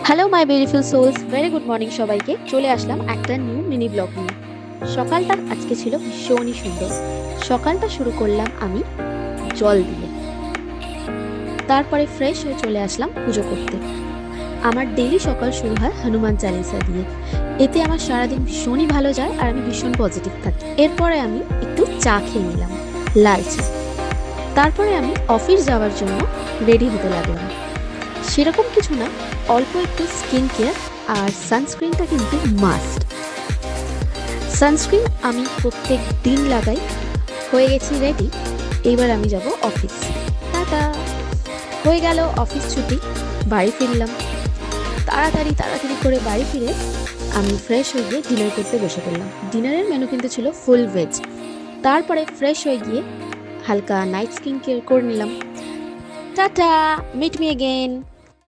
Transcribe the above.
Hello my beautiful souls, very good morning সবাইকে। চলে আসলাম একটা নিউ মিনি ব্লগ নিয়ে। সকালটা আজকে ছিল ভীষণই সুন্দর। সকালটা শুরু করলাম আমি জল দিয়ে, তারপরে ফ্রেশ হয়ে চলে আসলাম পুজো করতে। আমার ডেইলি সকাল শুরু হয় হনুমান চালিসা দিয়ে। এতে আমার সারাদিন ভীষণই ভালো যায় আর আমি ভীষণ পজিটিভ থাকি। এরপরে আমি একটু চা খেয়ে নিলাম, লাল চা। তারপরে আমি অফিস যাওয়ার জন্য রেডি হতে লাগলাম। সেরকম কিছু না, অল্প একটু স্কিন কেয়ার আর সানস্ক্রিনটা কিন্তু মাস্ট। সানস্ক্রিন আমি প্রত্যেক দিন লাগাই। হয়ে গেছি রেডি, এবার আমি যাব অফিস। টাটা। হয়ে গেল অফিস ছুটি, বাড়ি ফিরলাম। তাড়াতাড়ি করে বাড়ি ফিরে আমি ফ্রেশ হয়ে গিয়ে ডিনার করতে বসে পড়লাম। ডিনারের মেনু কিন্তু ছিল ফুল ভেজ। তারপরে ফ্রেশ হয়ে গিয়ে হালকা নাইট স্কিন কেয়ার করে নিলাম। Tata, meet me again.